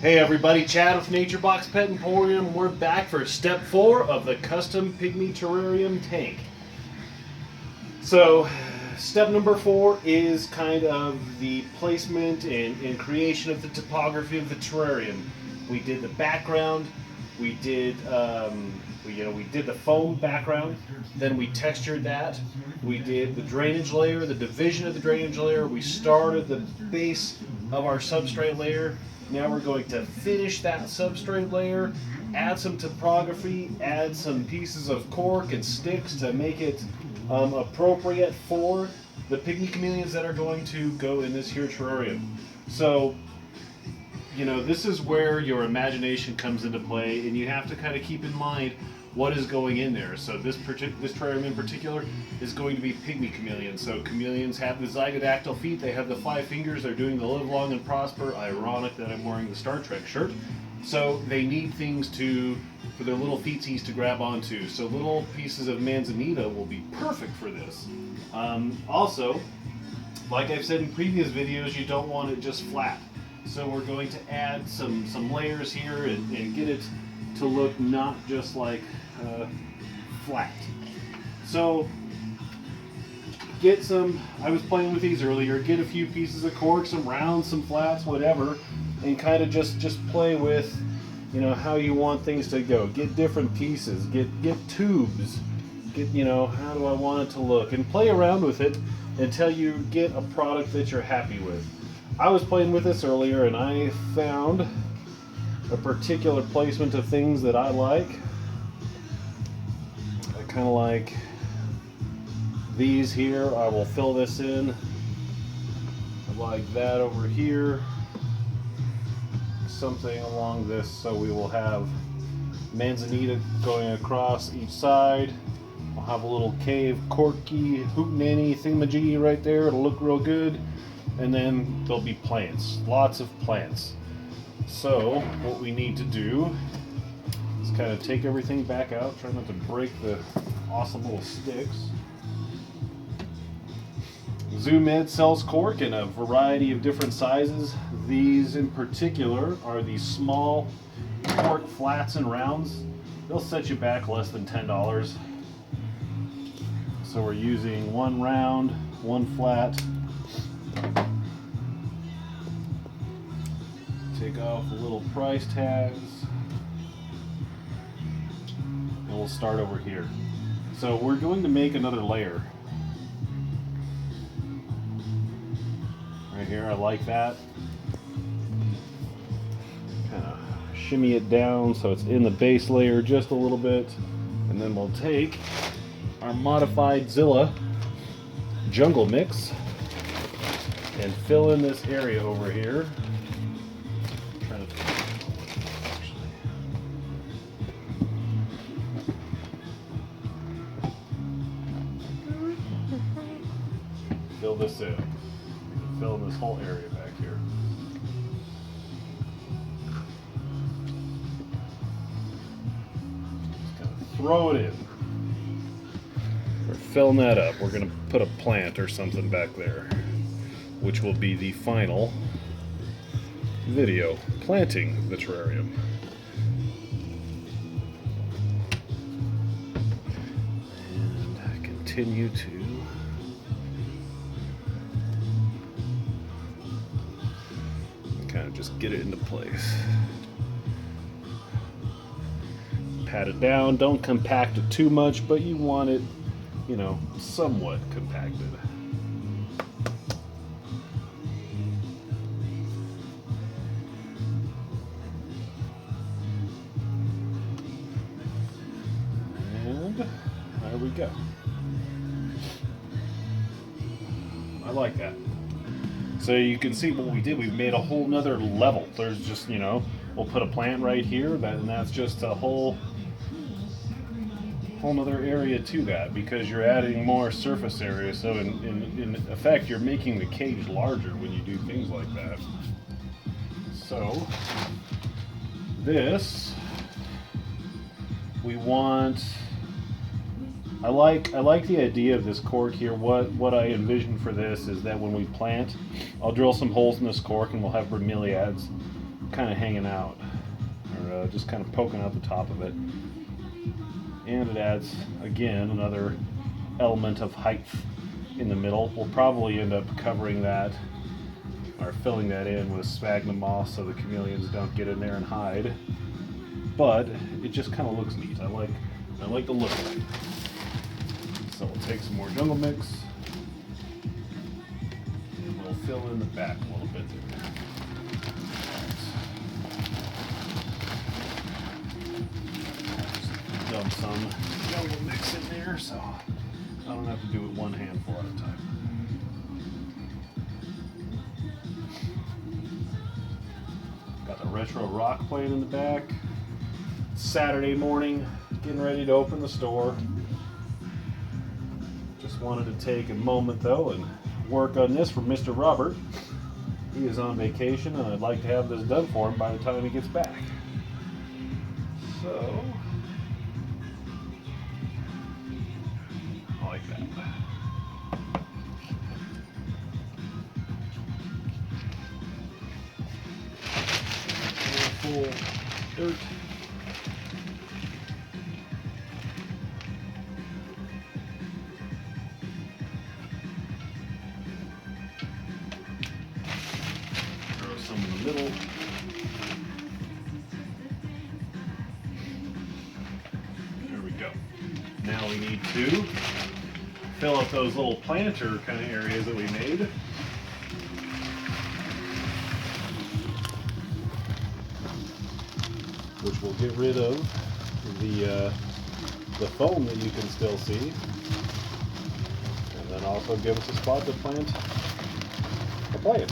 Hey everybody, Chad with NatureBox Pet Emporium. We're back for step 4 of the custom Pygmy Terrarium tank. So, step number 4 is kind of the placement and creation of the topography of the terrarium. We did the background, we did the foam background, then we textured that. We did the drainage layer, the division of the drainage layer. We started the base of our substrate layer. Now we're going to finish that substrate layer, add some topography, add some pieces of cork and sticks to make it appropriate for the pygmy chameleons that are going to go in this here terrarium. So, this is where your imagination comes into play, and you have to kind of keep in mind what is going in there. So this terrarium in particular is going to be pygmy chameleons. So chameleons have the zygodactyl feet, they have the 5 fingers, they're doing the live long and prosper. Ironic that I'm wearing the Star Trek shirt. So they need things for their little feetsies to grab onto. So little pieces of manzanita will be perfect for this. Also, like I've said in previous videos, you don't want it just flat. So we're going to add some layers here and get it to look not just like flat. So I was playing with these earlier, get a few pieces of cork, some rounds, some flats, whatever, and kind of just play with, how you want things to go. Get different pieces, get tubes, get, how do I want it to look, and play around with it until you get a product that you're happy with. I was playing with this earlier and I found a particular placement of things that I like. I kind of like these here. I will fill this in. I like that over here. Something along this, so we will have manzanita going across each side. We'll have a little cave corky hootenanny thingamajiggy right there. It'll look real good. And then there'll be plants, lots of plants. So what we need to do is kind of take everything back out, try not to break the awesome little sticks. Zoo Med sells cork in a variety of different sizes. These in particular are the small cork flats and rounds. They'll set you back less than $10. So we're using 1 round, 1 flat. Take off the little price tags, and we'll start over here. So we're going to make another layer. Right here, I like that. Kind of shimmy it down so it's in the base layer just a little bit, and then we'll take our modified Zilla jungle mix and fill in this area over here. Fill this in. Fill in this whole area back here. Just kind of throw it in. We're filling that up. We're going to put a plant or something back there, which will be the final video, planting the terrarium. And continue to kind of just get it into place. Pat it down, don't compact it too much, but you want it, somewhat compacted. There we go. I like that. So you can see what we did. We've made a whole nother level. There's just, we'll put a plant right here, and that's just a whole nother area to that, because you're adding more surface area. So in effect, you're making the cage larger when you do things like that. So this, we want. I like the idea of this cork here. What I envision for this is that when we plant, I'll drill some holes in this cork and we'll have bromeliads kind of hanging out, or just kind of poking out the top of it. And it adds, again, another element of height in the middle. We'll probably end up covering that or filling that in with sphagnum moss so the chameleons don't get in there and hide. But it just kind of looks neat. I like the look of it. So we'll take some more jungle mix and we'll fill in the back a little bit there. Just dump some jungle mix in there so I don't have to do it one handful at a time. Got the retro rock playing in the back. Saturday morning, getting ready to open the store. Just wanted to take a moment though and work on this for Mr. Robert. He is on vacation and I'd like to have this done for him by the time he gets back. So, I like that. Full dirt. Some in the middle. There we go. Now we need to fill up those little planter kind of areas that we made. Which will get rid of the foam that you can still see. And then also give us a spot to plant a plant.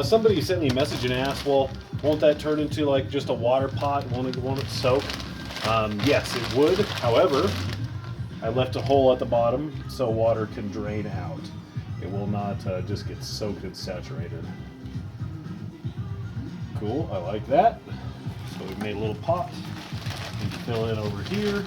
Somebody sent me a message and asked, well, won't that turn into like just a water pot? Won't it soak? Yes, it would. However, I left a hole at the bottom so water can drain out. It will not just get soaked and saturated. Cool, I like that. So we made a little pot. We can fill in over here.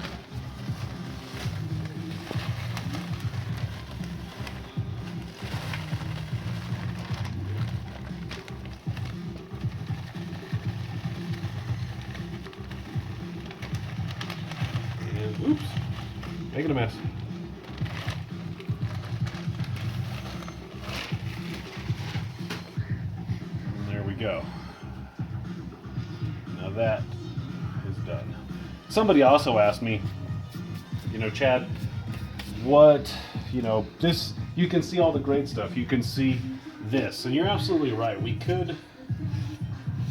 Oops, making a mess. And there we go. Now that is done. Somebody also asked me, Chad, what, this, you can see all the great stuff. You can see this, and you're absolutely right. We could,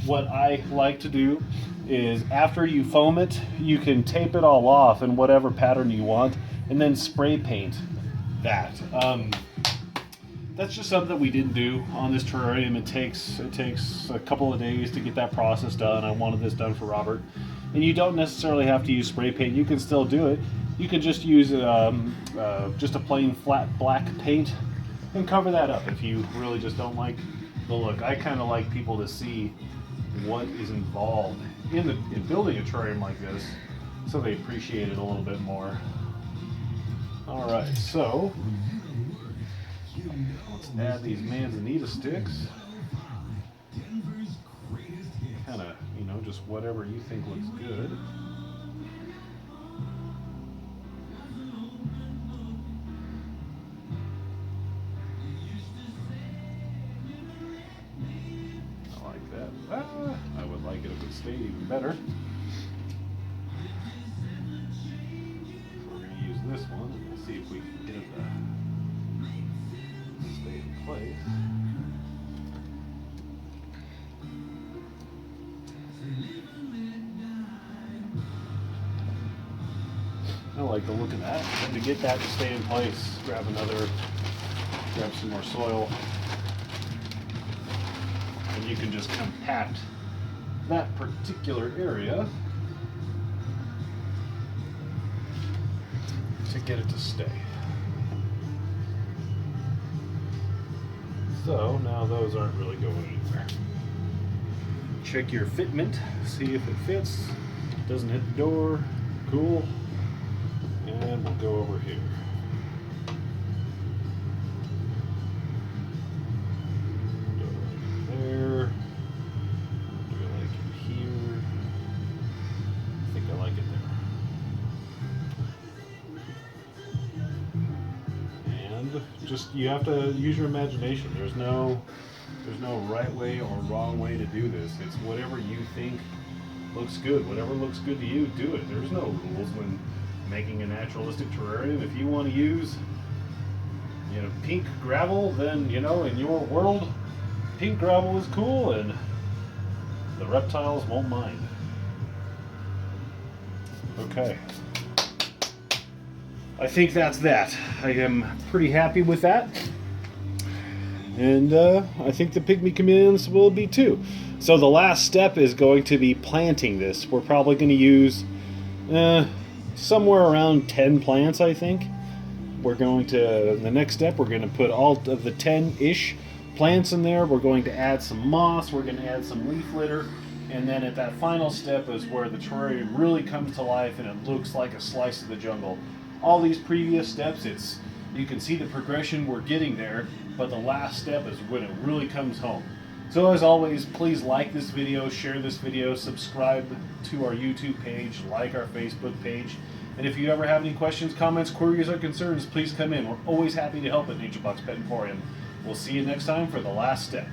what I like to do is after you foam it, you can tape it all off in whatever pattern you want and then spray paint that. That's just something that we didn't do on this terrarium. It takes a couple of days to get that process done. I wanted this done for Robert. And you don't necessarily have to use spray paint. You can still do it. You can just use just a plain flat black paint and cover that up if you really just don't like the look. I kind of like people to see what is involved in building a terrarium like this, so they appreciate it a little bit more. All right, so let's add these manzanita sticks. Kind of, just whatever you think looks good. I would like it if it stayed even better. So we're going to use this one and see if we can get it to stay in place. I like the look of that. And to get that to stay in place, grab some more soil. And you can just compact that particular area to get it to stay. So now those aren't really going anywhere. Check your fitment, see if it fits. Doesn't hit the door. Cool. And we'll go over here. just you have to use your imagination. There's no right way or wrong way to do this. It's whatever you think looks good. Whatever looks good to you, do it. There's no rules when making a naturalistic terrarium. If you want to use, you know, pink gravel, then, you know, in your world, pink gravel is cool and the reptiles won't mind. Okay. I think that's that. I am pretty happy with that. And I think the Pygmy chameleons will be too. So the last step is going to be planting this. We're probably going to use somewhere around 10 plants, I think. We're going to, the next step, we're going to put all of the 10-ish plants in there. We're going to add some moss. We're going to add some leaf litter. And then at that final step is where the terrarium really comes to life and it looks like a slice of the jungle. All these previous steps, you can see the progression, we're getting there, but the last step is when it really comes home. So as always, please like this video, share this video, subscribe to our YouTube page, like our Facebook page, and if you ever have any questions, comments, queries, or concerns, please come in. We're always happy to help at NatureBox Pet Emporium. We'll see you next time for the last step.